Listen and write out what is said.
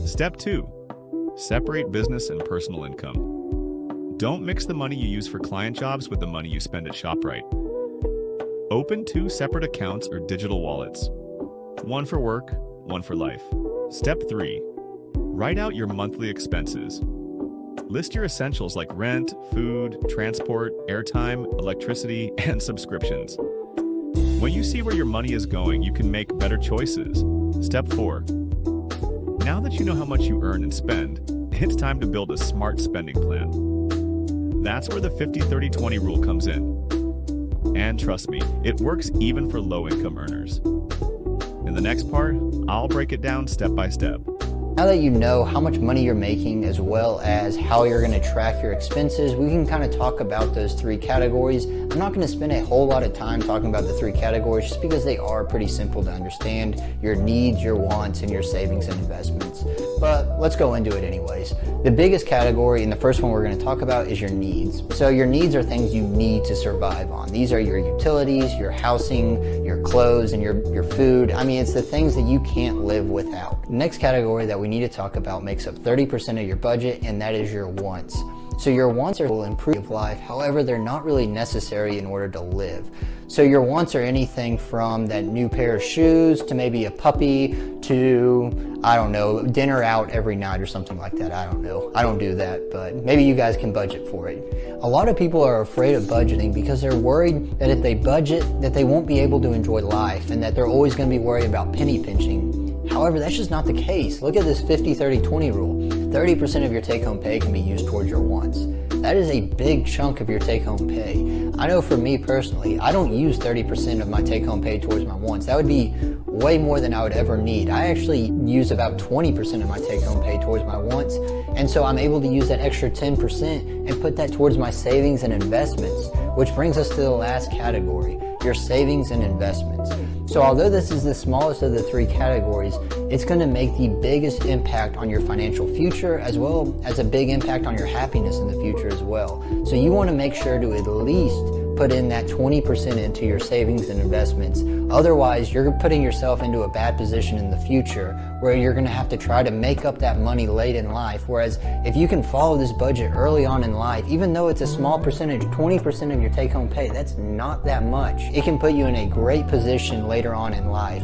Step 2. Separate business and personal income. Don't mix the money you use for client jobs with the money you spend at ShopRite. Open 2 separate accounts or digital wallets. One for work, one for life. Step 3. Write out your monthly expenses. List your essentials like rent, food, transport, airtime, electricity, and subscriptions. When you see where your money is going, you can make better choices. Step 4. Now that you know how much you earn and spend, it's time to build a smart spending plan. That's where the 50-30-20 rule comes in. And trust me, it works even for low-income earners. In the next part, I'll break it down step by step. Now that you know how much money you're making as well as how you're going to track your expenses, we can kind of talk about those 3 categories. I'm not going to spend a whole lot of time talking about the 3 categories just because they are pretty simple to understand: your needs, your wants, and your savings and investments. But let's go into it anyways. The biggest category and the first one we're going to talk about is your needs. So your needs are things you need to survive on. These are your utilities, your housing, your clothes, and your food. I mean, it's the things that you can't live without. The next category that we need to talk about makes up 30% of your budget, and that is your wants. So your wants will improve life, however, they're not really necessary in order to live. So your wants are anything from that new pair of shoes to maybe a puppy to, I don't know, dinner out every night or something like that. I don't know. I don't do that, but maybe you guys can budget for it. A lot of people are afraid of budgeting because they're worried that if they budget, that they won't be able to enjoy life and that they're always going to be worried about penny pinching. However, that's just not the case. Look at this 50-30-20 rule. 30% of your take-home pay can be used towards your wants. That is a big chunk of your take-home pay. I know for me personally, I don't use 30% of my take-home pay towards my wants. That would be way more than I would ever need. I actually use about 20% of my take-home pay towards my wants, and so I'm able to use that extra 10% and put that towards my savings and investments, which brings us to the last category, your savings and investments. So although this is the smallest of the 3 categories, it's going to make the biggest impact on your financial future as well as a big impact on your happiness in the future as well. So you want to make sure to at least put in that 20% into your savings and investments. Otherwise, you're putting yourself into a bad position in the future where you're going to have to try to make up that money late in life. Whereas if you can follow this budget early on in life, even though it's a small percentage, 20% of your take-home pay, that's not that much. It can put you in a great position later on in life.